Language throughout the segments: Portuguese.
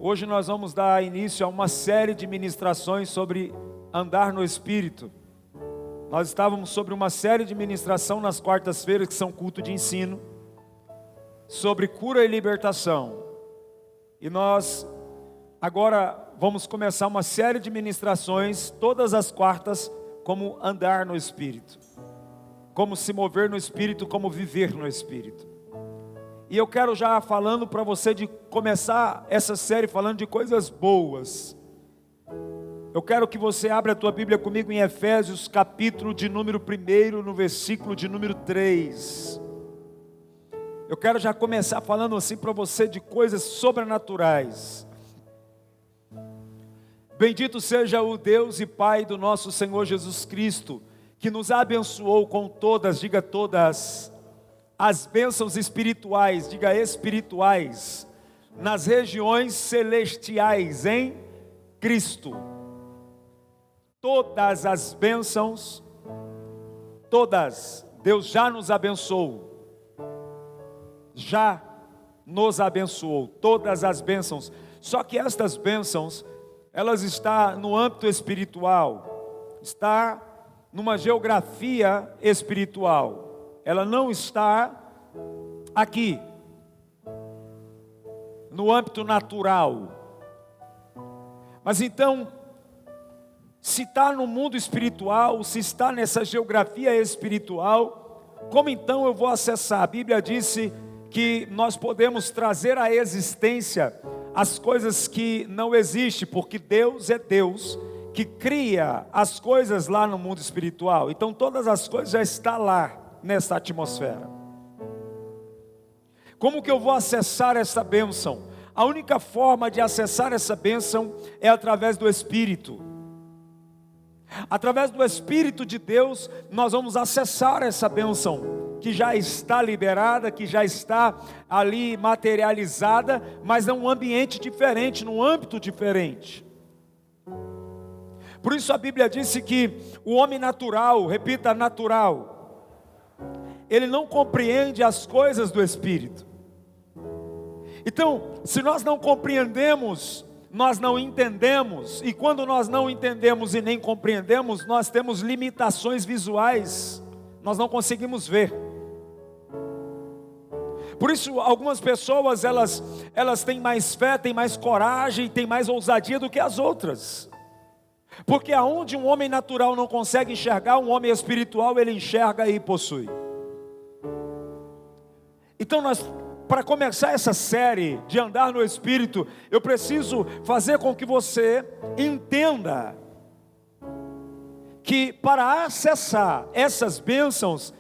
Hoje nós vamos dar início a uma série de ministrações sobre andar no Espírito. Nós estávamos sobre uma série de ministração nas quartas-feiras, que são culto de ensino, sobre cura e libertação. E nós agora vamos começar uma série de ministrações, todas as quartas, como andar no Espírito. Como se mover no Espírito, como viver no Espírito. E eu quero já falando para você de começar essa série falando de coisas boas. Eu quero que você abra a tua Bíblia comigo em Efésios, capítulo de número 1, no versículo de número 3. Eu quero já começar falando assim para você de coisas sobrenaturais. Bendito seja o Deus e Pai do nosso Senhor Jesus Cristo, que nos abençoou com todas, diga todas, as bênçãos espirituais, diga espirituais, nas regiões celestiais em Cristo. Todas as bênçãos, todas, Deus já nos abençoou, já nos abençoou, todas as bênçãos. Só que estas bênçãos, elas estão no âmbito espiritual, está numa geografia espiritual. Ela não está aqui, no âmbito natural. Mas então, se está no mundo espiritual, se está nessa geografia espiritual, como então eu vou acessar? A Bíblia disse que nós podemos trazer à existência as coisas que não existem, porque Deus é Deus que cria as coisas lá no mundo espiritual. Então todas as coisas já estão lá, nessa atmosfera. Como que eu vou acessar essa bênção? A única forma de acessar essa bênção é através do Espírito. Através do Espírito de Deus, nós vamos acessar essa bênção, que já está liberada, que já está ali materializada, mas num ambiente diferente, num âmbito diferente. Por isso a Bíblia disse que o homem natural, repita, natural, ele não compreende as coisas do Espírito. Então, se nós não compreendemos, nós não entendemos, e quando nós não entendemos e nem compreendemos, nós temos limitações visuais, nós não conseguimos ver. Por isso, algumas pessoas, elas têm mais fé, têm mais coragem, têm mais ousadia do que as outras. Porque aonde um homem natural não consegue enxergar, um homem espiritual, ele enxerga e possui. Então para começar essa série de andar no Espírito, eu preciso fazer com que você entenda que para acessar essas bênçãos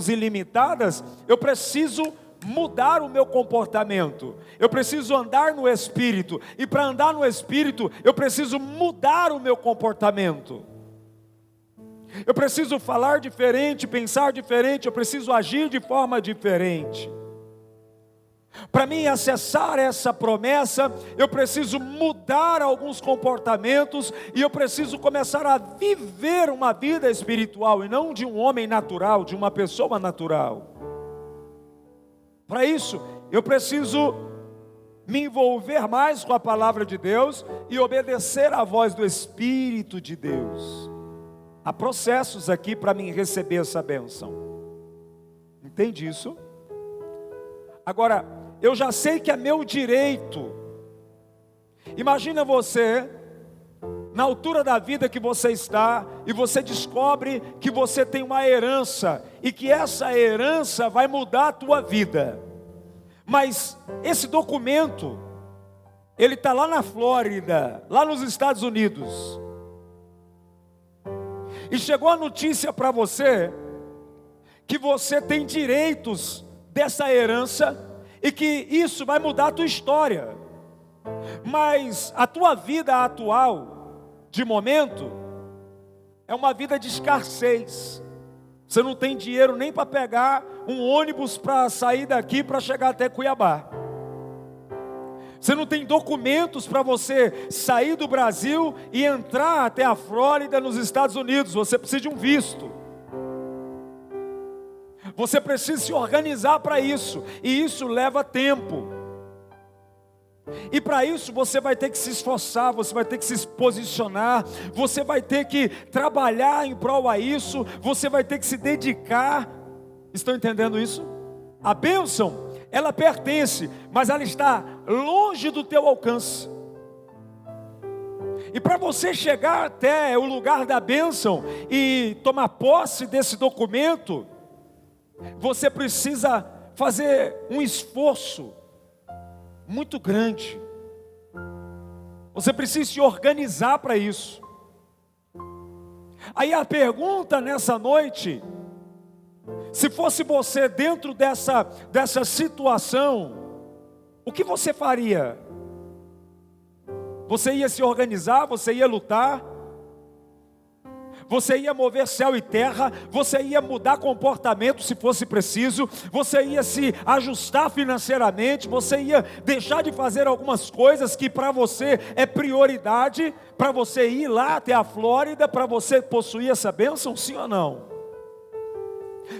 ilimitadas, eu preciso mudar o meu comportamento, eu preciso andar no Espírito, e para andar no Espírito, eu preciso mudar o meu comportamento. Eu preciso falar diferente, pensar diferente, eu preciso agir de forma diferente. Para mim acessar essa promessa, eu preciso mudar alguns comportamentos, e eu preciso começar a viver uma vida espiritual, e não de um homem natural, de uma pessoa natural. Para isso, eu preciso me envolver mais com a palavra de Deus, e obedecer à voz do Espírito de Deus. Há processos aqui para mim receber essa bênção. Entende isso? Agora, eu já sei que é meu direito. Imagina você, na altura da vida que você está, e você descobre que você tem uma herança, e que essa herança vai mudar a tua vida. Mas esse documento, ele está lá na Flórida, lá nos Estados Unidos. E chegou a notícia para você que você tem direitos dessa herança e que isso vai mudar a tua história. Mas a tua vida atual, de momento, é uma vida de escassez. Você não tem dinheiro nem para pegar um ônibus para sair daqui para chegar até Cuiabá. Você não tem documentos para você sair do Brasil e entrar até a Flórida, nos Estados Unidos. Você precisa de um visto. Você precisa se organizar para isso. E isso leva tempo. E para isso você vai ter que se esforçar, você vai ter que se posicionar, você vai ter que trabalhar em prol a isso, você vai ter que se dedicar. Estão entendendo isso? A bênção, ela pertence, mas ela está longe do teu alcance. E para você chegar até o lugar da bênção e tomar posse desse documento, você precisa fazer um esforço muito grande. Você precisa se organizar para isso. Aí a pergunta nessa noite: se fosse você dentro dessa situação, o que você faria? Você ia se organizar, você ia lutar, você ia mover céu e terra, você ia mudar comportamento se fosse preciso, você ia se ajustar financeiramente, você ia deixar de fazer algumas coisas que para você é prioridade, para você ir lá até a Flórida, para você possuir essa bênção, sim ou não?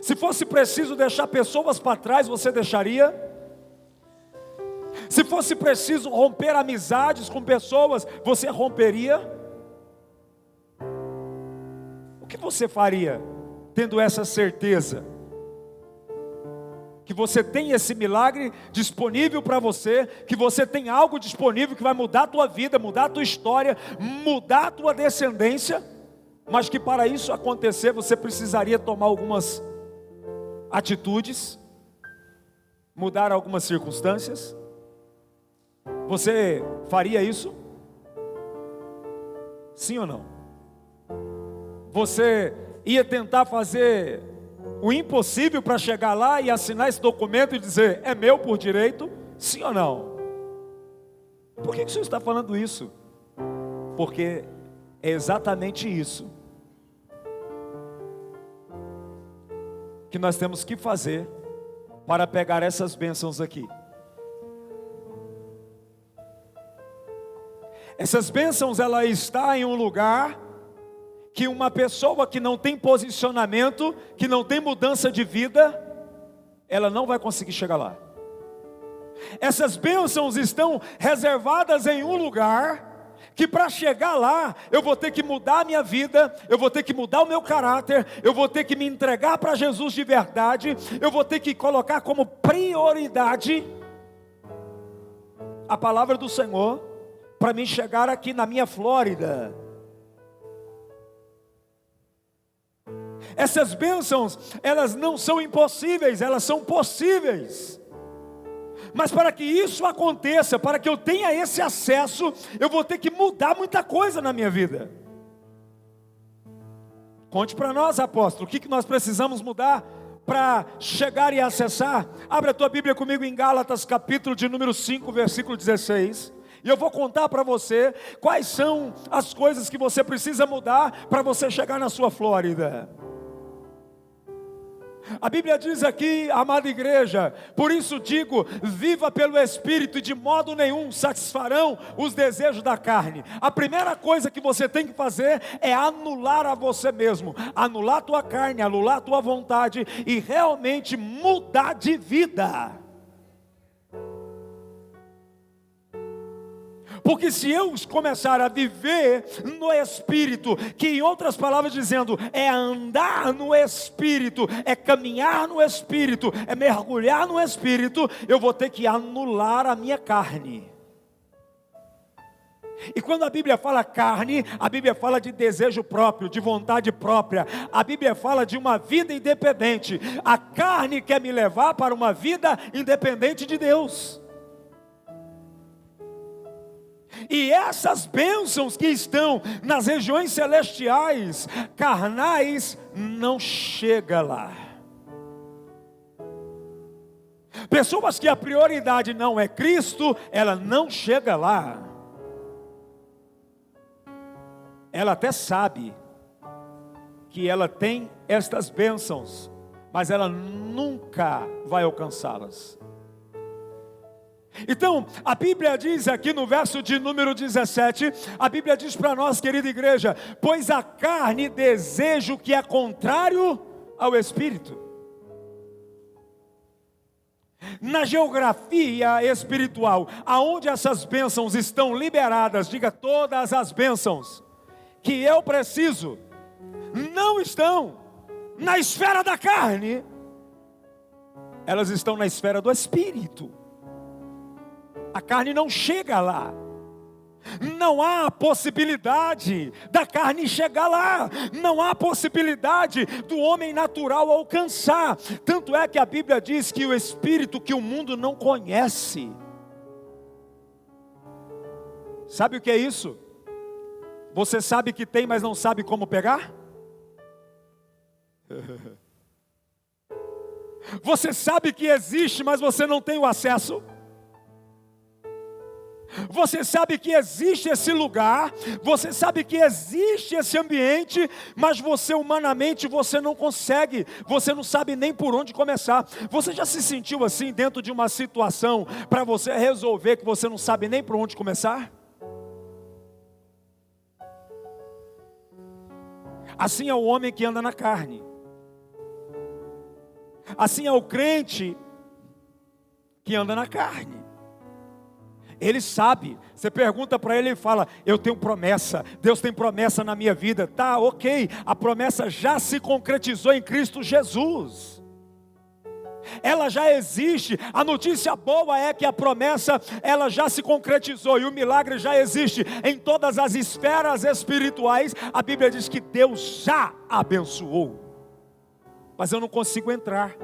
Se fosse preciso deixar pessoas para trás, você deixaria? Se fosse preciso romper amizades com pessoas, você romperia? O que você faria, tendo essa certeza? Que você tem esse milagre disponível para você, que você tem algo disponível que vai mudar a tua vida, mudar a tua história, mudar a tua descendência, mas que para isso acontecer, você precisaria tomar algumas atitudes, mudar algumas circunstâncias. Você faria isso? Sim ou não? Você ia tentar fazer o impossível para chegar lá e assinar esse documento e dizer, é meu por direito? Sim ou não? Por que o senhor está falando isso? Porque é exatamente isso que nós temos que fazer para pegar essas bênçãos aqui. Essas bênçãos, ela está em um lugar que uma pessoa que não tem posicionamento, que não tem mudança de vida, ela não vai conseguir chegar lá. Essas bênçãos estão reservadas em um lugar que para chegar lá, eu vou ter que mudar a minha vida, eu vou ter que mudar o meu caráter, eu vou ter que me entregar para Jesus de verdade, eu vou ter que colocar como prioridade a palavra do Senhor, para mim chegar aqui na minha Flórida. Essas bênçãos, elas não são impossíveis, elas são possíveis. Mas para que isso aconteça, para que eu tenha esse acesso, eu vou ter que mudar muita coisa na minha vida. Conte para nós, apóstolo, o que nós precisamos mudar para chegar e acessar? Abre a tua Bíblia comigo em Gálatas, capítulo de número 5, versículo 16. E eu vou contar para você quais são as coisas que você precisa mudar para você chegar na sua Flórida. A Bíblia diz aqui, amada igreja, por isso digo, viva pelo Espírito e de modo nenhum satisfarão os desejos da carne. A primeira coisa que você tem que fazer é anular a você mesmo, anular a tua carne, anular a tua vontade e realmente mudar de vida. Porque se eu começar a viver no Espírito, que em outras palavras dizendo, é andar no Espírito, é caminhar no Espírito, é mergulhar no Espírito, eu vou ter que anular a minha carne. E quando a Bíblia fala carne, a Bíblia fala de desejo próprio, de vontade própria. A Bíblia fala de uma vida independente. A carne quer me levar para uma vida independente de Deus. E essas bênçãos que estão nas regiões celestiais, carnais, não chega lá. Pessoas que a prioridade não é Cristo, ela não chega lá. Ela até sabe que ela tem estas bênçãos, mas ela nunca vai alcançá-las. Então, a Bíblia diz aqui no verso de número 17, a Bíblia diz para nós, querida igreja, pois a carne deseja o que é contrário ao Espírito. Na geografia espiritual, aonde essas bênçãos estão liberadas, diga todas as bênçãos que eu preciso, não estão na esfera da carne, elas estão na esfera do Espírito. A carne não chega lá. Não há possibilidade da carne chegar lá. Não há possibilidade do homem natural alcançar. Tanto é que a Bíblia diz que o Espírito que o mundo não conhece. Sabe o que é isso? Você sabe que tem, mas não sabe como pegar? Você sabe que existe, mas você não tem o acesso? Você sabe que existe esse lugar, você sabe que existe esse ambiente, mas você humanamente você não consegue, você não sabe nem por onde começar. Você já se sentiu assim dentro de uma situação para você resolver que você não sabe nem por onde começar? Assim é o homem que anda na carne. Assim é o crente que anda na carne. Ele sabe, você pergunta para ele e fala, eu tenho promessa, Deus tem promessa na minha vida. Tá, ok, a promessa já se concretizou em Cristo Jesus. Ela já existe, a notícia boa é que a promessa, ela já se concretizou e o milagre já existe em todas as esferas espirituais. A Bíblia diz que Deus já abençoou, mas eu não consigo entrar.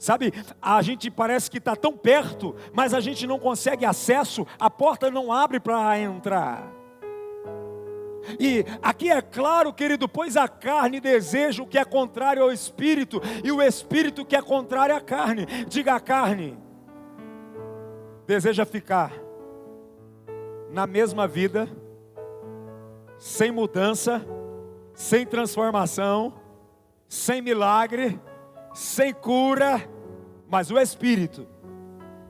Sabe, a gente parece que está tão perto, mas a gente não consegue acesso, a porta não abre para entrar. E aqui é claro, querido, pois a carne deseja o que é contrário ao Espírito, e o Espírito que é contrário à carne. Diga, a carne deseja ficar na mesma vida, sem mudança, sem transformação, sem milagre, sem cura, mas o Espírito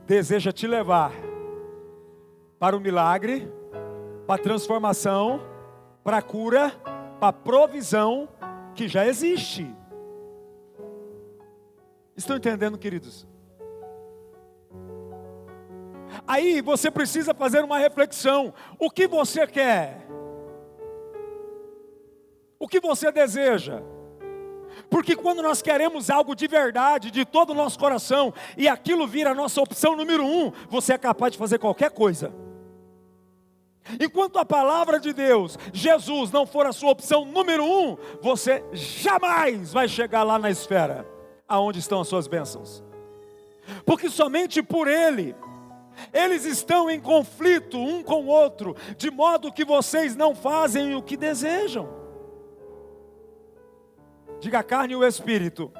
deseja te levar para o milagre, para a transformação, para a cura, para a provisão que já existe. Estão entendendo, queridos? Aí você precisa fazer uma reflexão. O que você quer? O que você deseja? Porque quando nós queremos algo de verdade, de todo o nosso coração, e aquilo vira a nossa opção número 1, você é capaz de fazer qualquer coisa. Enquanto a palavra de Deus, Jesus, não for a sua opção número 1, você jamais vai chegar lá na esfera, aonde estão as suas bênçãos. Porque somente por Ele, eles estão em conflito um com o outro, de modo que vocês não fazem o que desejam. Diga, a carne e o Espírito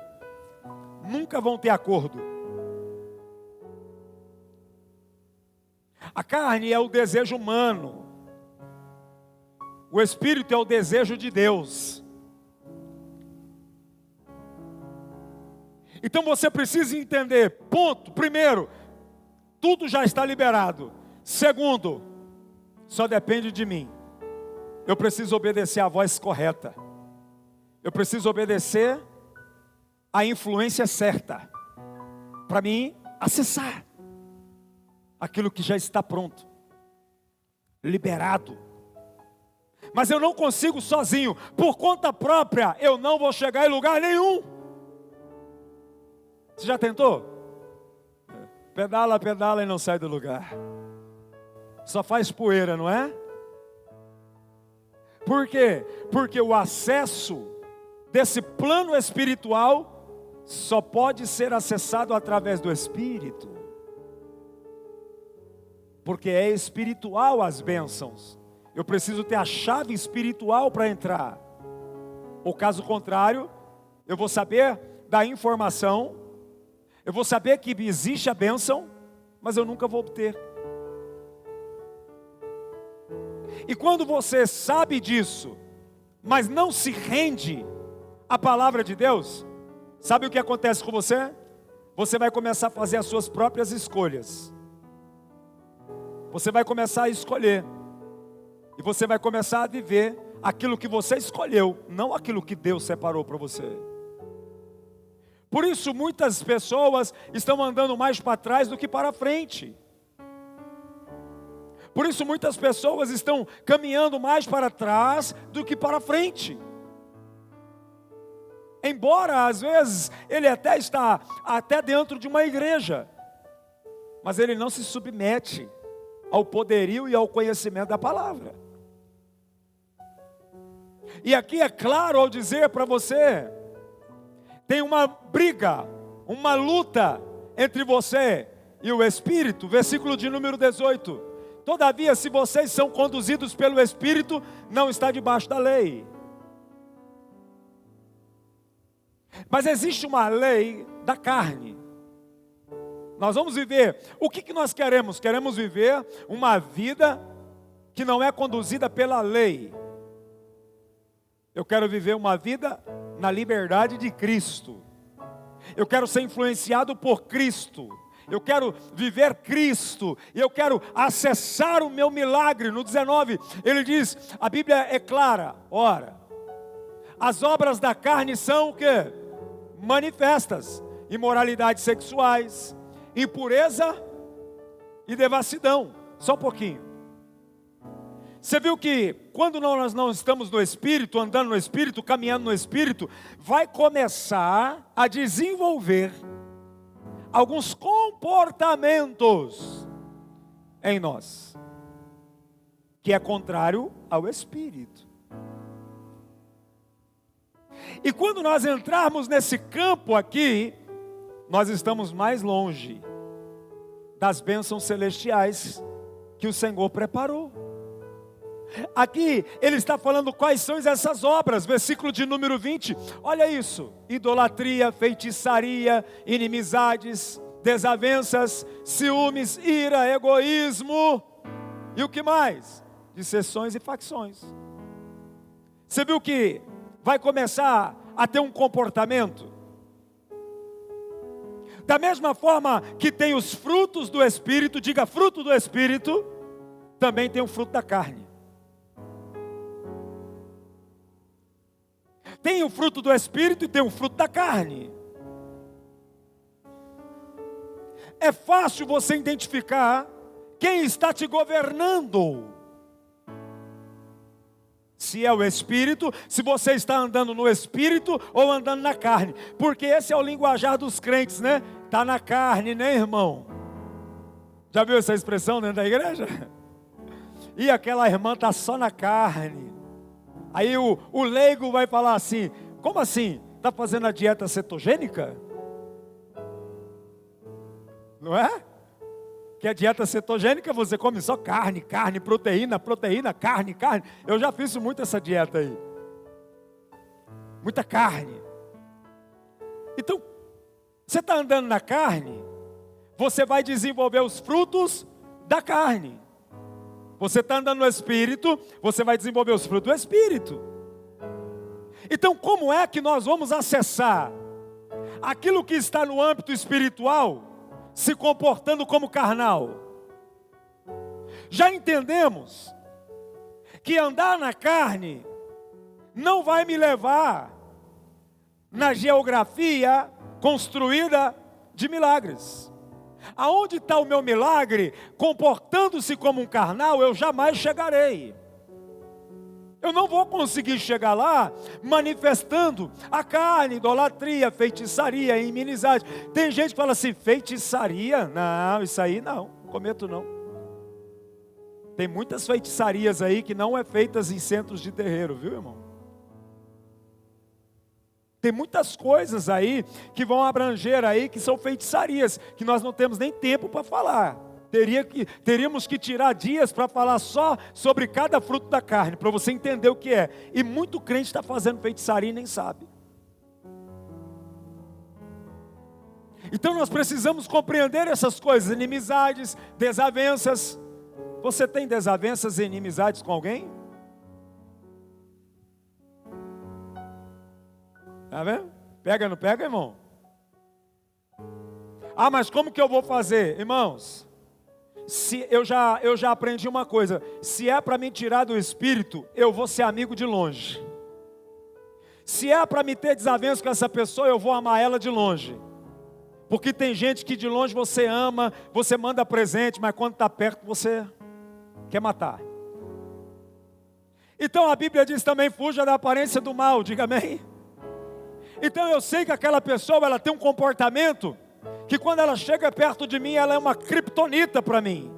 nunca vão ter acordo. A carne é o desejo humano. O Espírito é o desejo de Deus. Então você precisa entender, ponto, primeiro, tudo já está liberado. Segundo, só depende de mim. Eu preciso obedecer à voz correta. Eu preciso obedecer à influência certa, para mim acessar aquilo que já está pronto, liberado. Mas eu não consigo sozinho, por conta própria, eu não vou chegar em lugar nenhum. Você já tentou? Pedala, pedala e não sai do lugar. Só faz poeira, não é? Por quê? Porque o acesso desse plano espiritual só pode ser acessado através do Espírito, porque é espiritual as bênçãos. Eu preciso ter a chave espiritual para entrar, ou caso contrário, eu vou saber da informação, eu vou saber que existe a bênção, mas eu nunca vou obter. E quando você sabe disso, mas não se rende à palavra de Deus, sabe o que acontece com você? Você vai começar a fazer as suas próprias escolhas. Você vai começar a escolher. E você vai começar a viver aquilo que você escolheu, não aquilo que Deus separou para você. Por isso muitas pessoas estão andando mais para trás do que para frente. Por isso muitas pessoas estão caminhando mais para trás do que para frente. Embora às vezes ele até está dentro de uma igreja, mas ele não se submete ao poderio e ao conhecimento da palavra. E aqui é claro ao dizer para você, tem uma briga, uma luta entre você e o Espírito, versículo de número 18. Todavia, se vocês são conduzidos pelo Espírito, não está debaixo da lei. Mas existe uma lei da carne. Nós vamos viver, o que nós queremos? Queremos viver uma vida que não é conduzida pela lei. Eu quero viver uma vida na liberdade de Cristo. Eu quero ser influenciado por Cristo. Eu quero viver Cristo. E eu quero acessar o meu milagre. No 19, ele diz, a Bíblia é clara. Ora, as obras da carne são o quê? Manifestas. Imoralidades sexuais, impureza e devassidão. Só um pouquinho. Você viu que quando nós não estamos no Espírito, andando no Espírito, caminhando no Espírito, vai começar a desenvolver alguns comportamentos em nós, que é contrário ao Espírito. E quando nós entrarmos nesse campo aqui, nós estamos mais longe das bênçãos celestiais que o Senhor preparou. Aqui ele está falando quais são essas obras, versículo de número 20, olha isso: idolatria, feitiçaria, inimizades, desavenças, ciúmes, ira, egoísmo, e o que mais? Dissensões e facções. Você viu que vai começar a ter um comportamento? Da mesma forma que tem os frutos do Espírito, diga fruto do Espírito, também tem o fruto da carne. Tem o fruto do Espírito e tem o fruto da carne. É fácil você identificar quem está te governando. Se é o Espírito, se você está andando no Espírito ou andando na carne. Porque esse é o linguajar dos crentes, né? Está na carne, né, irmão? Já viu essa expressão dentro da igreja? E aquela irmã está só na carne. Aí o leigo vai falar assim, como assim? Está fazendo a dieta cetogênica? Não é? Que a dieta cetogênica você come só carne, proteína, carne. Eu já fiz muito essa dieta aí. Muita carne. Então, você está andando na carne, você vai desenvolver os frutos da carne. Você está andando no Espírito, você vai desenvolver os frutos do Espírito. Então, como é que nós vamos acessar aquilo que está no âmbito espiritual, se comportando como carnal? Já entendemos que andar na carne não vai me levar na geografia construída de milagres. Aonde está o meu milagre, comportando-se como um carnal, eu jamais chegarei. Eu não vou conseguir chegar lá manifestando a carne, idolatria, feitiçaria, inimizade. Tem gente que fala assim, feitiçaria? Não, isso aí não, cometo não. Tem muitas feitiçarias aí que não é feitas em centros de terreiro, viu, irmão? Tem muitas coisas aí que vão abranger aí, que são feitiçarias, que nós não temos nem tempo para falar. Teríamos que tirar dias para falar só sobre cada fruto da carne, para você entender o que é. E muito crente está fazendo feitiçaria e nem sabe. Então nós precisamos compreender essas coisas, inimizades, desavenças. Você tem desavenças e inimizades com alguém? Está vendo? Pega, não pega, irmão? Ah, mas como que eu vou fazer? Irmãos, eu já aprendi uma coisa. Se é para me tirar do Espírito, eu vou ser amigo de longe. Se é para me ter desavença com essa pessoa, eu vou amar ela de longe. Porque tem gente que de longe você ama, você manda presente, mas quando está perto você quer matar. Então a Bíblia diz também, fuja da aparência do mal, diga amém. Então eu sei que aquela pessoa, ela tem um comportamento, que quando ela chega perto de mim, ela é uma criptonita para mim.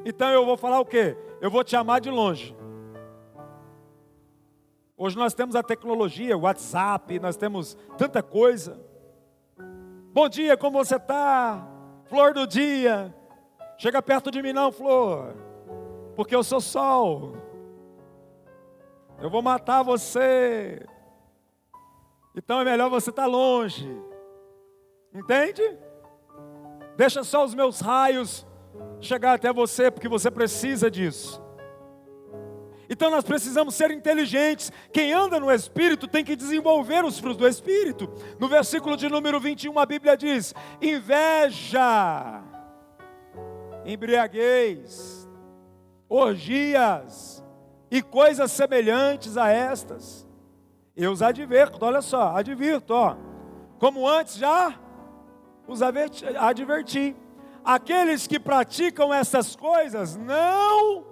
Então eu vou falar o quê? Eu vou te amar de longe. Hoje nós temos a tecnologia, o WhatsApp, nós temos tanta coisa. Bom dia, como você está? Flor do dia. Chega perto de mim não, flor. Porque eu sou sol. Eu vou matar você. Então é melhor você estar longe. Entende? Deixa só os meus raios chegar até você, porque você precisa disso. Então nós precisamos ser inteligentes. Quem anda no Espírito tem que desenvolver os frutos do Espírito. No versículo de número 21, a Bíblia diz: inveja, embriaguez, orgias e coisas semelhantes a estas. Eu os adverto, olha só, advirto, ó. Como antes já os adverti. Aqueles que praticam essas coisas não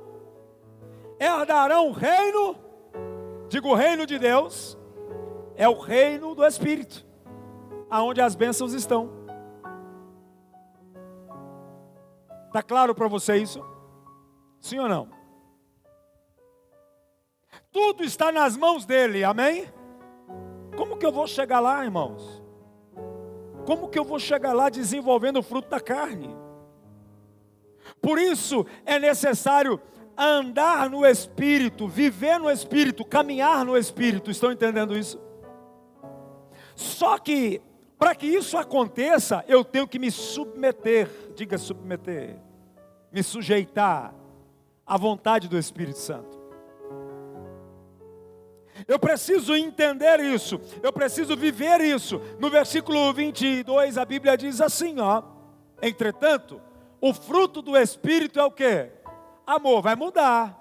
herdarão o reino, digo o reino de Deus, é o reino do Espírito, aonde as bênçãos estão. Está claro para você isso? Sim ou não? Tudo está nas mãos dele, amém? Como que eu vou chegar lá, irmãos? Como que eu vou chegar lá desenvolvendo o fruto da carne? Por isso é necessário andar no Espírito, viver no Espírito, caminhar no Espírito. Estão entendendo isso? Só que, para que isso aconteça, eu tenho que me submeter, diga submeter, me sujeitar à vontade do Espírito Santo. Eu preciso entender isso, eu preciso viver isso. No versículo 22, a Bíblia diz assim, ó: entretanto, o fruto do Espírito é o quê? Amor. Vai mudar.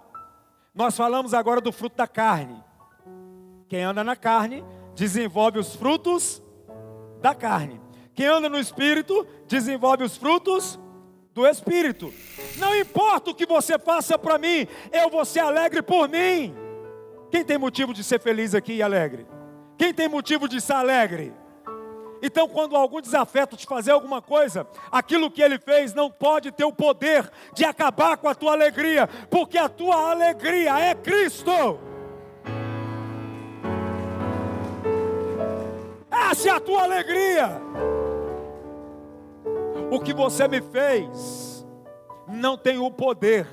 Nós falamos agora do fruto da carne. Quem anda na carne, desenvolve os frutos da carne. Quem anda no Espírito, desenvolve os frutos do Espírito. Não importa o que você faça para mim, eu vou ser alegre por mim. Quem tem motivo de ser feliz aqui e alegre? Quem tem motivo de estar alegre? Então, quando algum desafeto te fazer alguma coisa, aquilo que ele fez não pode ter o poder de acabar com a tua alegria, porque a tua alegria é Cristo. Essa é a tua alegria. O que você me fez não tem o poder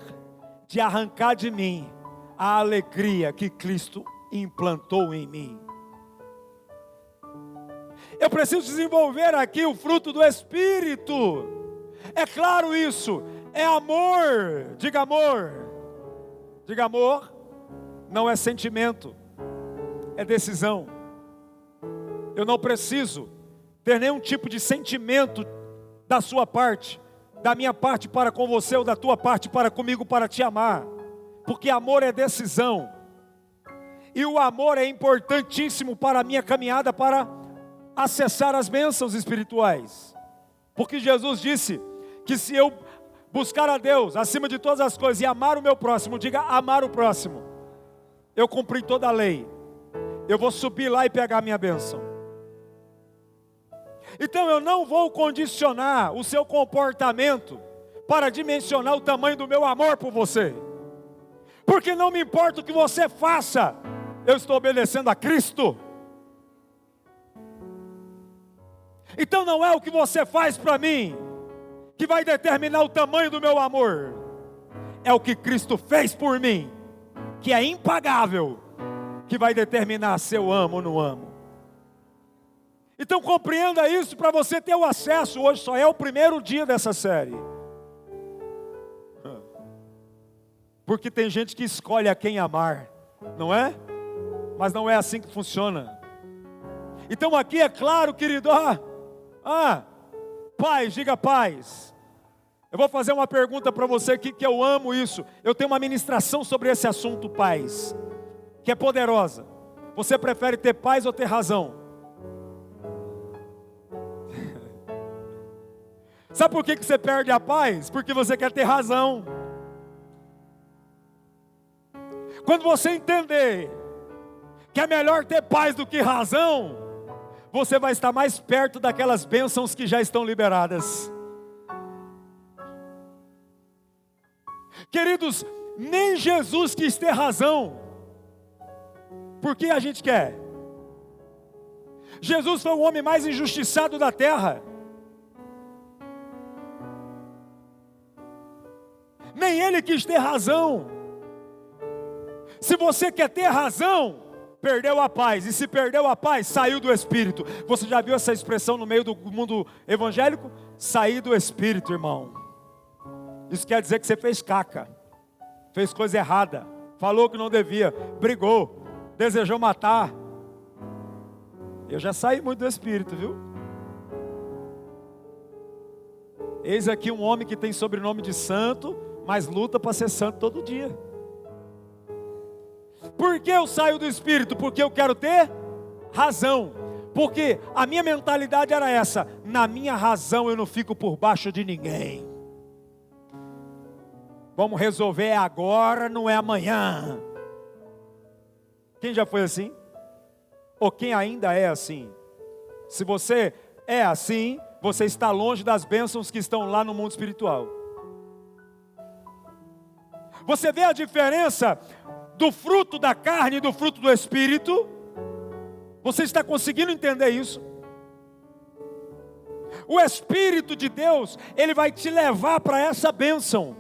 de arrancar de mim a alegria que Cristo implantou em mim. Eu preciso desenvolver aqui o fruto do Espírito. É claro isso, é amor. Diga amor. Diga amor. Não é sentimento, é decisão. Eu não preciso ter nenhum tipo de sentimento da sua parte, da minha parte para com você ou da tua parte para comigo para te amar. Porque amor é decisão. E o amor é importantíssimo para a minha caminhada para acessar as bênçãos espirituais. Porque Jesus disse que se eu buscar a Deus acima de todas as coisas e amar o meu próximo, diga amar o próximo, eu cumpri toda a lei. Eu vou subir lá e pegar a minha bênção. Então eu não vou condicionar o seu comportamento para dimensionar o tamanho do meu amor por você. Porque não me importa o que você faça, eu estou obedecendo a Cristo. Então não é o que você faz para mim que vai determinar o tamanho do meu amor. É o que Cristo fez por mim, que é impagável, que vai determinar se eu amo ou não amo. Então compreenda isso para você ter o acesso. Hoje só é o primeiro dia dessa série. Porque tem gente que escolhe a quem amar, não é? Mas não é assim que funciona. Então aqui é claro, querido, paz, diga paz. Eu vou fazer uma pergunta para você aqui, que eu amo isso. Eu tenho uma ministração sobre esse assunto, paz, que é poderosa. Você prefere ter paz ou ter razão? Sabe por que você perde a paz? Porque você quer ter razão. Quando você entender que é melhor ter paz do que razão, você vai estar mais perto daquelas bênçãos que já estão liberadas. Queridos, nem Jesus quis ter razão. Por que a gente quer? Jesus foi o homem mais injustiçado da terra. Nem ele quis ter razão. Se você quer ter razão, perdeu a paz. E se perdeu a paz, saiu do Espírito. Você já viu essa expressão no meio do mundo evangélico? Sair do Espírito, irmão. Isso quer dizer que você fez caca, fez coisa errada, falou que não devia, brigou, desejou matar. Eu já saí muito do Espírito, viu? Eis aqui um homem que tem sobrenome de santo, mas luta para ser santo todo dia. Por que eu saio do Espírito? Porque eu quero ter razão. Porque a minha mentalidade era essa: na minha razão eu não fico por baixo de ninguém. Vamos resolver agora, não é amanhã. Quem já foi assim? Ou quem ainda é assim? Se você é assim, você está longe das bênçãos que estão lá no mundo espiritual. Você vê a diferença do fruto da carne e do fruto do Espírito? Você está conseguindo entender isso? O Espírito de Deus, ele vai te levar para essa bênção.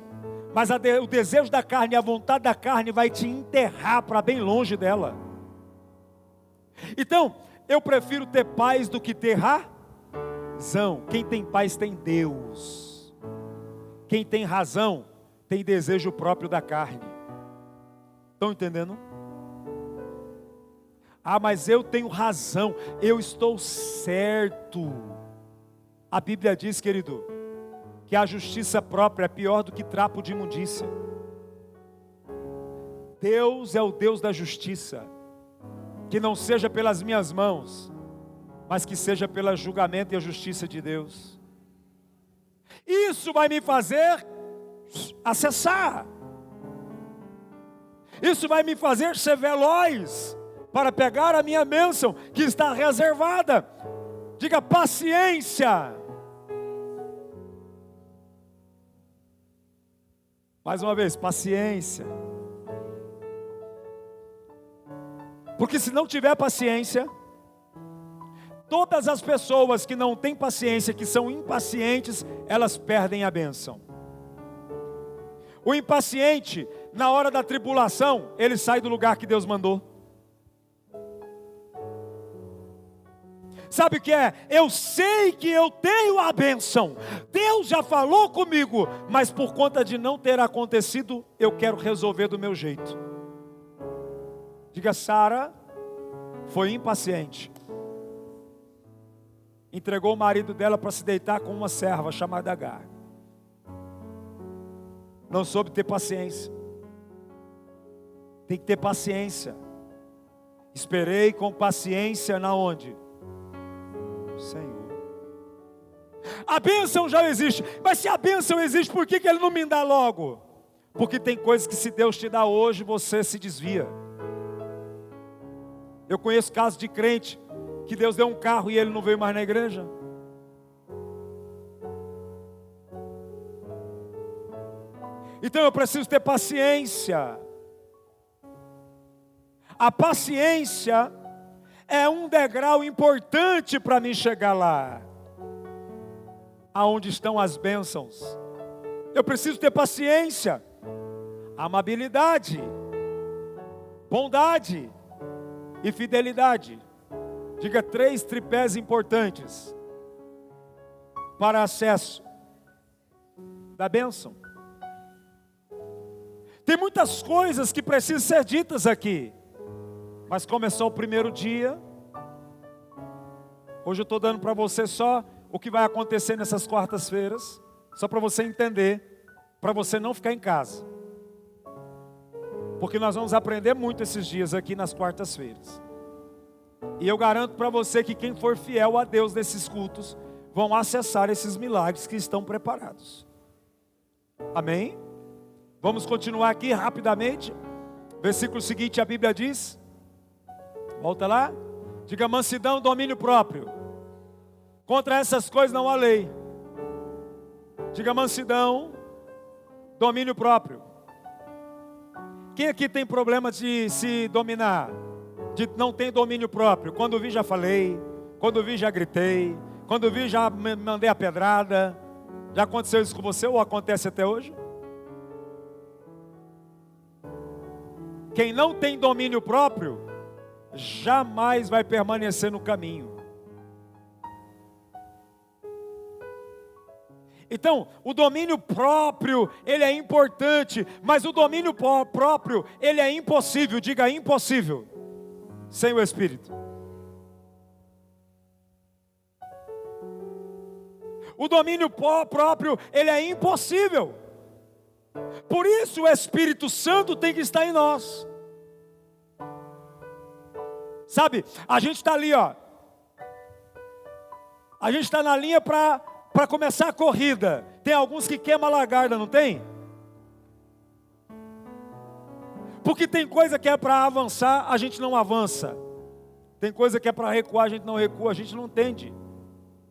Mas o desejo da carne e a vontade da carne vai te enterrar para bem longe dela. Então, eu prefiro ter paz do que ter razão. Quem tem paz tem Deus. Quem tem razão tem desejo próprio da carne. Estão entendendo? Ah, mas eu tenho razão, eu estou certo. A Bíblia diz, querido, que a justiça própria é pior do que trapo de imundícia. Deus é o Deus da justiça. Que não seja pelas minhas mãos, mas que seja pelo julgamento e a justiça de Deus. Isso vai me fazer acessar. Isso vai me fazer ser veloz para pegar a minha bênção que está reservada. Diga paciência. Mais uma vez, paciência. Porque se não tiver paciência, todas as pessoas que não têm paciência, que são impacientes, elas perdem a bênção. O impaciente, na hora da tribulação, ele sai do lugar que Deus mandou. Sabe o que é? Eu sei que eu tenho a bênção. Deus já falou comigo, mas por conta de não ter acontecido, eu quero resolver do meu jeito. Diga, Sara foi impaciente. Entregou o marido dela para se deitar com uma serva chamada Agar. Não soube ter paciência. Tem que ter paciência. Esperei com paciência na onde? Senhor. A bênção já existe. Mas se a bênção existe, por que Ele não me dá logo? Porque tem coisas que se Deus te dá hoje, você se desvia. Eu conheço casos de crente que Deus deu um carro e ele não veio mais na igreja. Então eu preciso ter paciência. A paciência é um degrau importante para mim chegar lá, aonde estão as bênçãos. Eu preciso ter paciência, amabilidade, bondade e fidelidade. Diga 3 tripés importantes para acesso da bênção. Tem muitas coisas que precisam ser ditas aqui, mas começou o primeiro dia. Hoje eu estou dando para você só o que vai acontecer nessas quartas-feiras, só para você entender, para você não ficar em casa. Porque nós vamos aprender muito esses dias aqui nas quartas-feiras. E eu garanto para você que quem for fiel a Deus nesses cultos, vão acessar esses milagres que estão preparados. Amém? Vamos continuar aqui rapidamente. Versículo seguinte, a Bíblia diz, volta lá, diga: mansidão, domínio próprio. Contra essas coisas não há lei. Diga: mansidão, domínio próprio. Quem aqui tem problema de se dominar? De não tem domínio próprio? Quando vi já falei, quando vi já gritei, quando vi já mandei a pedrada. Já aconteceu isso com você ou acontece até hoje? Quem não tem domínio próprio, jamais vai permanecer no caminho. Então, o domínio próprio, ele é importante, mas o domínio próprio, ele é impossível, diga impossível, sem o Espírito. O domínio próprio, ele é impossível. Por isso o Espírito Santo tem que estar em nós. Sabe, a gente está ali, ó. A gente está na linha para começar a corrida. Tem alguns que queimam a lagarda, não tem? Porque tem coisa que é para avançar, a gente não avança. Tem coisa que é para recuar, a gente não recua, a gente não entende.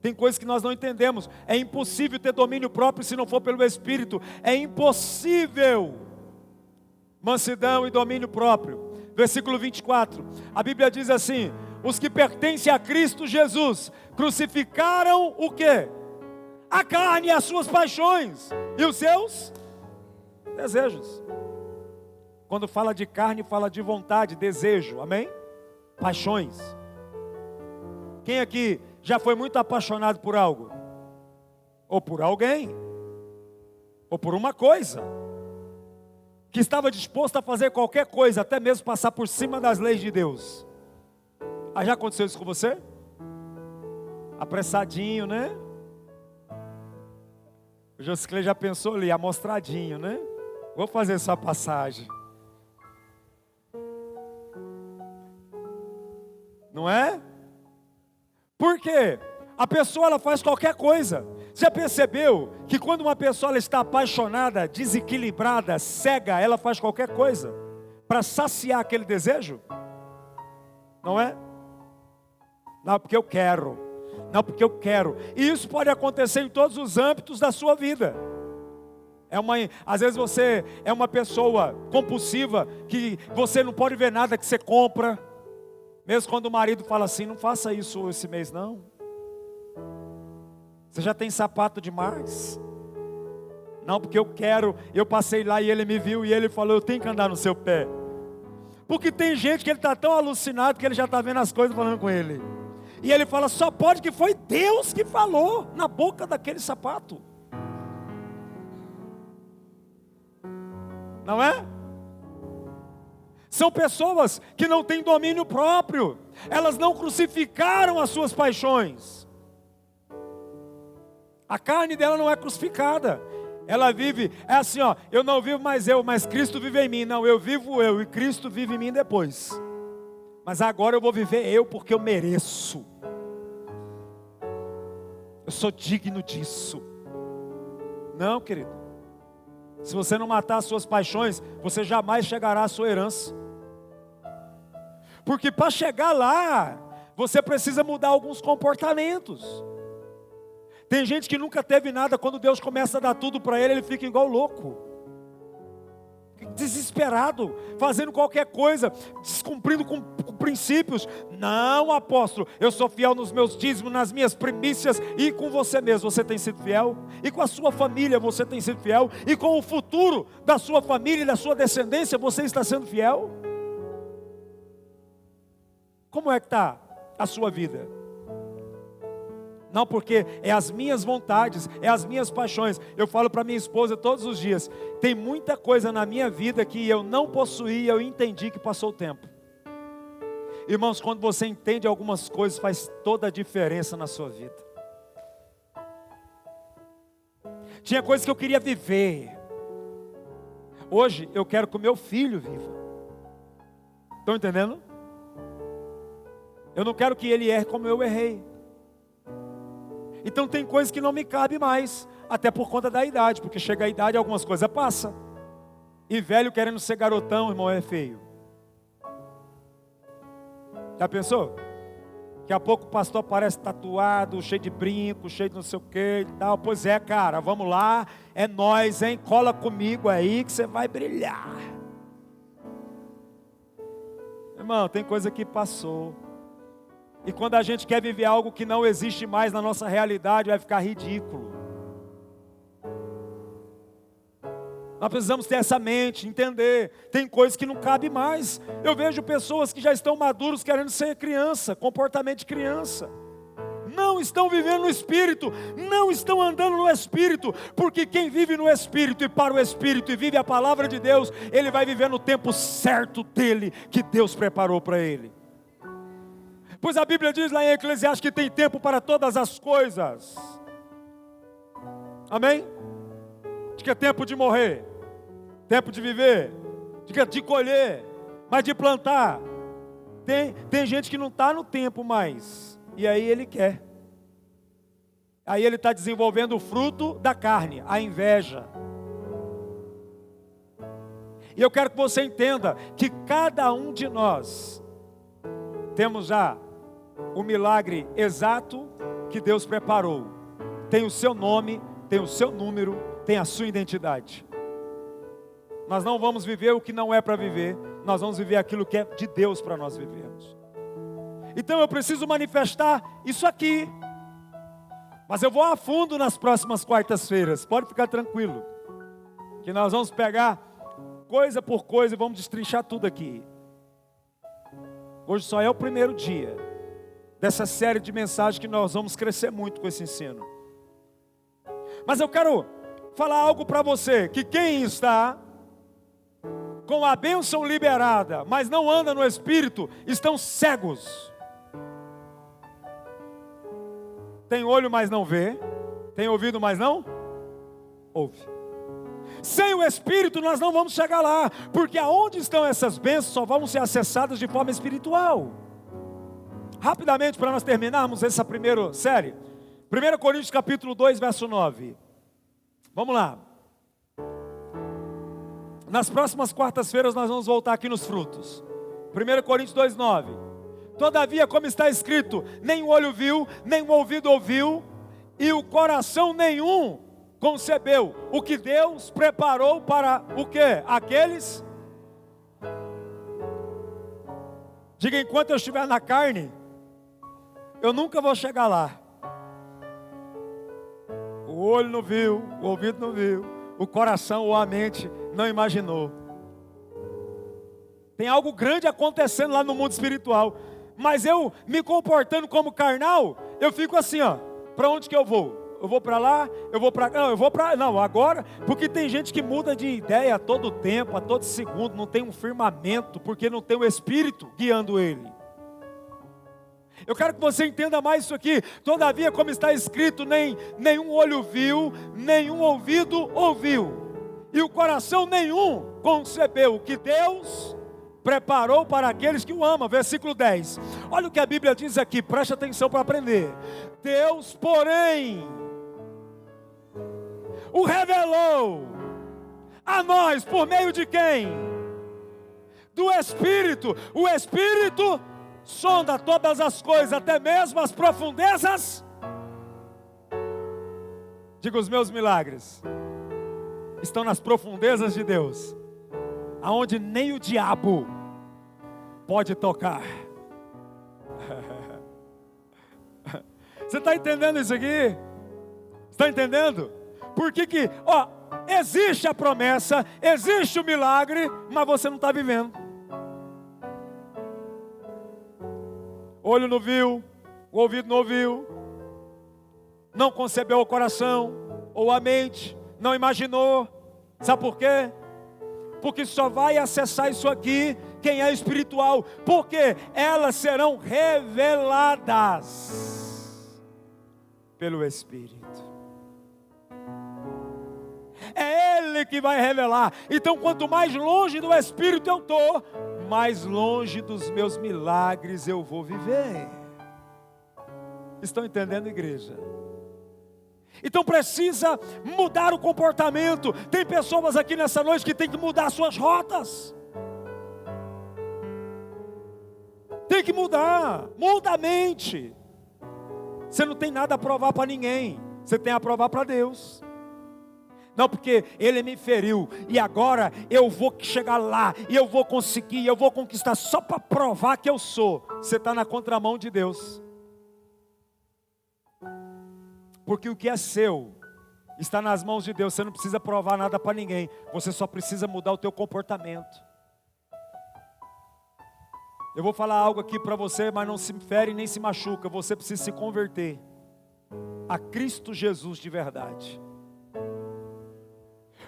Tem coisas que nós não entendemos. É impossível ter domínio próprio se não for pelo Espírito. É impossível. Mansidão e domínio próprio. Versículo 24. A Bíblia diz assim: os que pertencem a Cristo Jesus crucificaram o quê? A carne e as suas paixões e os seus desejos. Quando fala de carne, fala de vontade, desejo, amém? Paixões. Quem aqui já foi muito apaixonado por algo? Ou por alguém? Ou por uma coisa? Que estava disposto a fazer qualquer coisa, até mesmo passar por cima das leis de Deus. Já aconteceu isso com você? Apressadinho, né? O Josiclé já pensou ali, amostradinho, né? Vou fazer essa passagem. Não é? Por quê? A pessoa ela faz qualquer coisa. Você percebeu que quando uma pessoa ela está apaixonada, desequilibrada, cega, ela faz qualquer coisa para saciar aquele desejo? Não é? Não, porque eu quero. Não, porque eu quero. E isso pode acontecer em todos os âmbitos da sua vida. Às vezes você é uma pessoa compulsiva, que você não pode ver nada que você compra. Mesmo quando o marido fala assim: não faça isso esse mês não. Você já tem sapato demais. Não, porque eu quero. Eu passei lá e ele me viu e ele falou: eu tenho que andar no seu pé. Porque tem gente que ele está tão alucinado que ele já está vendo as coisas falando com ele. E ele fala: só pode que foi Deus que falou na boca daquele sapato. Não é? São pessoas que não têm domínio próprio. Elas não crucificaram as suas paixões. A carne dela não é crucificada. Ela vive, é assim, ó: eu não vivo mais eu, mas Cristo vive em mim. Não, eu vivo eu e Cristo vive em mim depois. Mas agora eu vou viver eu porque eu mereço. Eu sou digno disso. Não, querido. Se você não matar as suas paixões, você jamais chegará à sua herança. Porque para chegar lá, você precisa mudar alguns comportamentos. Tem gente que nunca teve nada, quando Deus começa a dar tudo para ele, ele fica igual louco. Desesperado, fazendo qualquer coisa, descumprindo com princípios. Não, apóstolo, eu sou fiel nos meus dízimos, nas minhas primícias. E com você mesmo, você tem sido fiel? E com a sua família, você tem sido fiel? E com o futuro da sua família e da sua descendência, você está sendo fiel? Como é que está a sua vida? Não, porque é as minhas vontades, é as minhas paixões. Eu falo para minha esposa todos os dias: tem muita coisa na minha vida que eu não possuía, eu entendi que passou o tempo. Irmãos, quando você entende algumas coisas, faz toda a diferença na sua vida. Tinha coisas que eu queria viver. Hoje eu quero que o meu filho viva. Estão entendendo? Eu não quero que ele erre como eu errei. Então tem coisas que não me cabe mais, até por conta da idade, porque chega a idade e algumas coisas passam. E velho querendo ser garotão, irmão, é feio. Já pensou? Daqui a pouco o pastor aparece tatuado, cheio de brinco, cheio de não sei o que e tal. Pois é, cara, vamos lá, é nós, hein? Cola comigo aí que você vai brilhar. Irmão, tem coisa que passou. E quando a gente quer viver algo que não existe mais na nossa realidade, vai ficar ridículo. Nós precisamos ter essa mente, entender. Tem coisas que não cabe mais. Eu vejo pessoas que já estão maduros querendo ser criança, comportamento de criança. Não estão vivendo no Espírito, não estão andando no Espírito, porque quem vive no Espírito e para o Espírito e vive a palavra de Deus, ele vai viver no tempo certo dele, que Deus preparou para ele. Pois a Bíblia diz lá em Eclesiastes que tem tempo para todas as coisas. Amém? De que é tempo de morrer, tempo de viver, de colher, mas de plantar. Tem gente que não está no tempo mais, e aí ele quer. Aí ele está desenvolvendo o fruto da carne, a inveja. E eu quero que você entenda que cada um de nós temos já o milagre exato que Deus preparou. Tem o seu nome, tem o seu número, tem a sua identidade. Nós não vamos viver o que não é para viver, nós vamos viver aquilo que é de Deus para nós vivermos. Então eu preciso manifestar isso aqui. Mas eu vou a fundo nas próximas quartas-feiras, pode ficar tranquilo, que nós vamos pegar coisa por coisa e vamos destrinchar tudo aqui. Hoje só é o primeiro dia dessa série de mensagens que nós vamos crescer muito com esse ensino. Mas eu quero falar algo para você, que quem está com a bênção liberada, mas não anda no Espírito, estão cegos. Tem olho, mas não vê. Tem ouvido, mas não ouve. Sem o Espírito nós não vamos chegar lá, porque aonde estão essas bênçãos só vão ser acessadas de forma espiritual. Rapidamente, para nós terminarmos essa primeira série, 1 Coríntios capítulo 2, verso 9. Vamos lá. Nas próximas quartas-feiras nós vamos voltar aqui nos frutos. 1 Coríntios 2, 9. Todavia, como está escrito, nem o olho viu, nem o ouvido ouviu, e o coração nenhum concebeu o que Deus preparou para o quê? Aqueles. Diga, enquanto eu estiver na carne, eu nunca vou chegar lá. O olho não viu, o ouvido não viu, o coração ou a mente não imaginou. Tem algo grande acontecendo lá no mundo espiritual. Mas eu me comportando como carnal, eu fico assim, ó, para onde que eu vou? Eu vou para lá, eu vou para cá, não, eu vou para, não, agora, porque tem gente que muda de ideia a todo tempo, a todo segundo, não tem um firmamento, porque não tem o Espírito guiando ele. Eu quero que você entenda mais isso aqui. Todavia, como está escrito, nenhum olho viu, nenhum ouvido ouviu, e o coração nenhum concebeu o que Deus preparou para aqueles que o amam. Versículo 10. Olha o que a Bíblia diz aqui, preste atenção para aprender. Deus, porém, o revelou a nós por meio de quem? Do Espírito. O Espírito sonda todas as coisas, até mesmo as profundezas. Diga, os meus milagres estão nas profundezas de Deus, aonde nem o diabo pode tocar. Você está entendendo isso aqui? Está entendendo? Por que existe a promessa, existe o milagre, mas você não está vivendo. O olho não viu, o ouvido não ouviu, não concebeu o coração, ou a mente, não imaginou. Sabe por quê? Porque só vai acessar isso aqui quem é espiritual, porque elas serão reveladas pelo Espírito. É Ele que vai revelar. Então, quanto mais longe do Espírito eu estou, mais longe dos meus milagres eu vou viver. Estão entendendo, igreja? Então precisa mudar o comportamento. Tem pessoas aqui nessa noite que tem que mudar suas rotas. Tem que mudar. Muda a mente. Você não tem nada a provar para ninguém. Você tem a provar para Deus. Não, porque Ele me feriu e agora eu vou chegar lá e eu vou conseguir, eu vou conquistar só para provar que eu sou. Você está na contramão de Deus. Porque o que é seu está nas mãos de Deus. Você não precisa provar nada para ninguém. Você só precisa mudar o teu comportamento. Eu vou falar algo aqui para você, mas não se fere nem se machuca. Você precisa se converter a Cristo Jesus de verdade.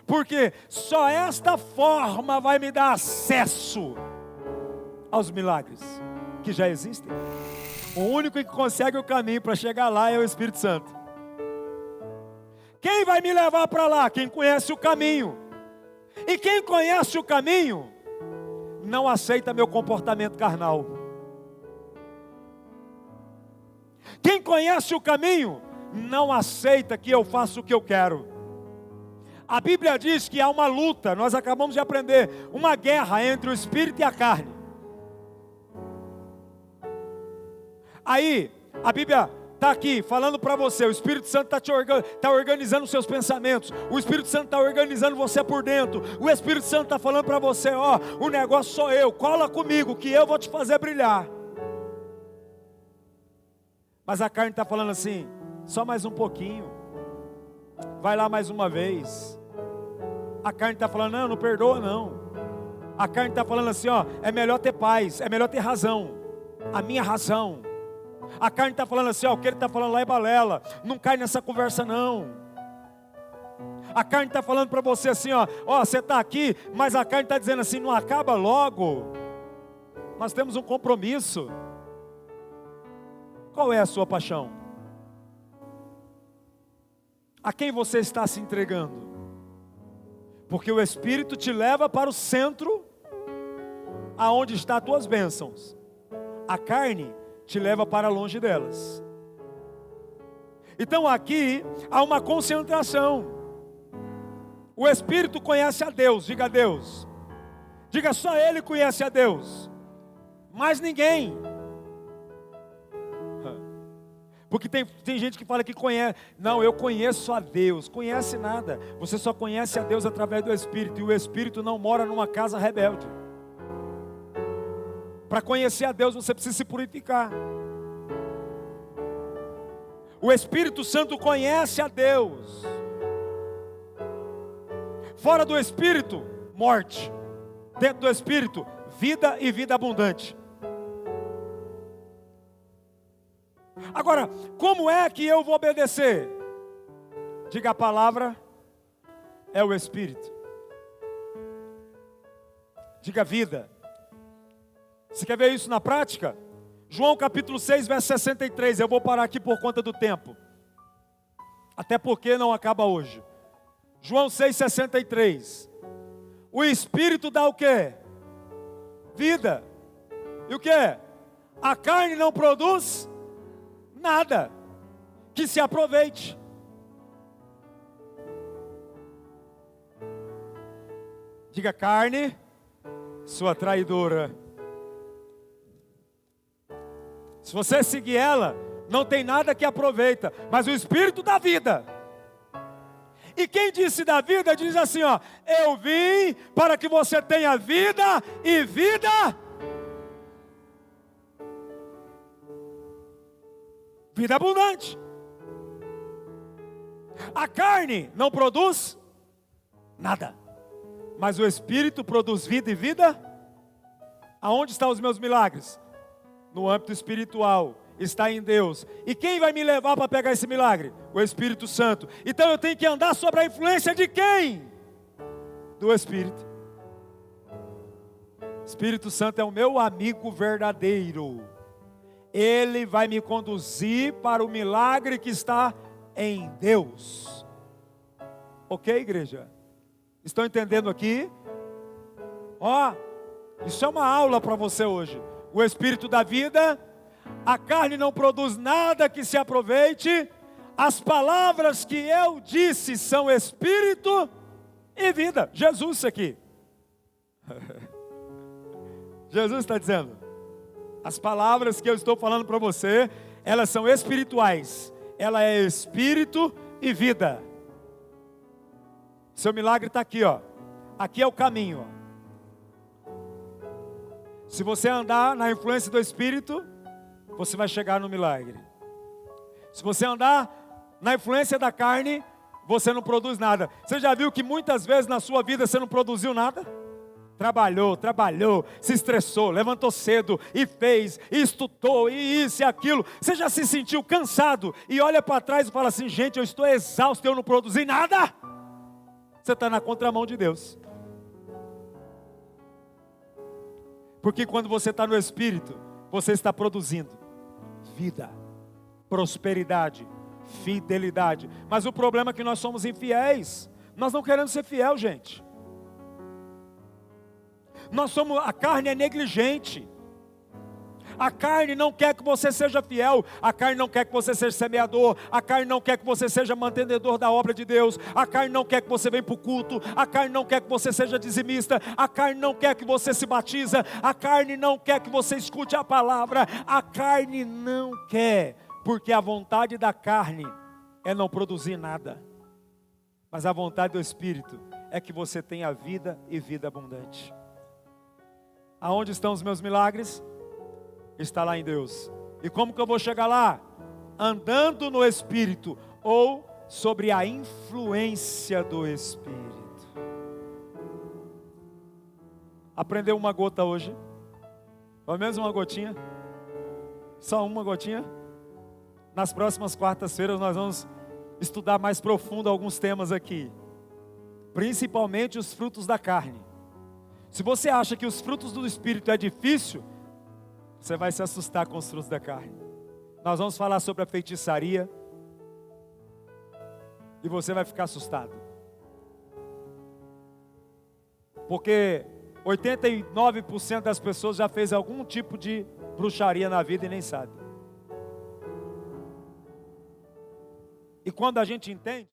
Porque só esta forma vai me dar acesso aos milagres que já existem. O único que consegue o caminho para chegar lá é o Espírito Santo. Quem vai me levar para lá? Quem conhece o caminho. E quem conhece o caminho não aceita meu comportamento carnal. Quem conhece o caminho não aceita que eu faça o que eu quero. A Bíblia diz que há uma luta, nós acabamos de aprender, uma guerra entre o espírito e a carne. Aí, a Bíblia está aqui falando para você, o Espírito Santo está organizando os seus pensamentos, o Espírito Santo está organizando você por dentro, o Espírito Santo está falando para você, ó, o negócio sou eu, cola comigo, que eu vou te fazer brilhar. Mas a carne está falando assim, só mais um pouquinho, vai lá mais uma vez. A carne está falando, não perdoa não. A carne está falando assim, ó, é melhor ter paz, é melhor ter razão, a minha razão. A carne está falando assim, ó, o que ele está falando lá é balela, não cai nessa conversa não. A carne está falando para você assim, ó, você está aqui, mas a carne está dizendo assim, não acaba logo, nós temos um compromisso. Qual é a sua paixão? A quem você está se entregando? Porque o Espírito te leva para o centro, aonde estão as tuas bênçãos. A carne te leva para longe delas. Então aqui há uma concentração. O Espírito conhece a Deus, diga a Deus. Diga, só Ele conhece a Deus, mais ninguém. Porque tem gente que fala que conhece. Não, eu conheço a Deus. Conhece nada. Você só conhece a Deus através do Espírito. E o Espírito não mora numa casa rebelde. Para conhecer a Deus você precisa se purificar. O Espírito Santo conhece a Deus. Fora do Espírito, morte. Dentro do Espírito, vida e vida abundante. Agora, como é que eu vou obedecer? Diga, a palavra é o Espírito. Diga, vida. Você quer ver isso na prática? João capítulo 6, verso 63. Eu vou parar aqui por conta do tempo. Até porque não acaba hoje. João 6, 63. O Espírito dá o quê? Vida. E o quê? A carne não produz nada que se aproveite. Diga, carne, sua traidora. Se você seguir ela, não tem nada que aproveita, mas o Espírito dá vida. E quem disse da vida, diz assim, ó, eu vim para que você tenha vida e vida abundante. A carne não produz nada, mas o Espírito produz vida e vida. Aonde estão os meus milagres? No âmbito espiritual, está em Deus. E quem vai me levar para pegar esse milagre? O Espírito Santo. Então eu tenho que andar sob a influência de quem? Do Espírito. Espírito Santo é o meu amigo verdadeiro. Ele vai me conduzir para o milagre que está em Deus. Ok, igreja? Estão entendendo aqui? Ó, Isso é uma aula para você hoje. O Espírito da vida, a carne não produz nada que se aproveite, as palavras que eu disse são Espírito e vida. Jesus isso aqui. Jesus está dizendo, as palavras que eu estou falando para você, elas são espirituais. Ela é Espírito e vida. Seu milagre está aqui, ó. Aqui é o caminho, ó. Se você andar na influência do Espírito, você vai chegar no milagre. Se você andar na influência da carne, você não produz nada. Você já viu que muitas vezes na sua vida você não produziu nada? Trabalhou, se estressou, levantou cedo e fez, e estudou, e isso e aquilo. Você já se sentiu cansado e olha para trás e fala assim, gente, eu estou exausto, eu não produzi nada. Você está na contramão de Deus. Porque quando você está no Espírito, você está produzindo vida, prosperidade, fidelidade. Mas o problema é que nós somos infiéis. Nós não queremos ser fiel, gente. A carne é negligente. A carne não quer que você seja fiel. A carne não quer que você seja semeador. A carne não quer que você seja mantenedor da obra de Deus. A carne não quer que você venha para o culto. A carne não quer que você seja dizimista. A carne não quer que você se batiza. A carne não quer que você escute a palavra. A carne não quer, porque a vontade da carne é não produzir nada. Mas a vontade do Espírito é que você tenha vida e vida abundante. Aonde estão os meus milagres? Está lá em Deus. E como que eu vou chegar lá? Andando no Espírito, ou sobre a influência do Espírito. Aprendeu uma gota hoje? Pelo menos uma gotinha? Só uma gotinha? Nas próximas quartas-feiras nós vamos estudar mais profundo alguns temas aqui. Principalmente os frutos da carne. Se você acha que os frutos do Espírito é difícil, você vai se assustar com os frutos da carne. Nós vamos falar sobre a feitiçaria, e você vai ficar assustado. Porque 89% das pessoas já fez algum tipo de bruxaria na vida e nem sabe. E quando a gente entende...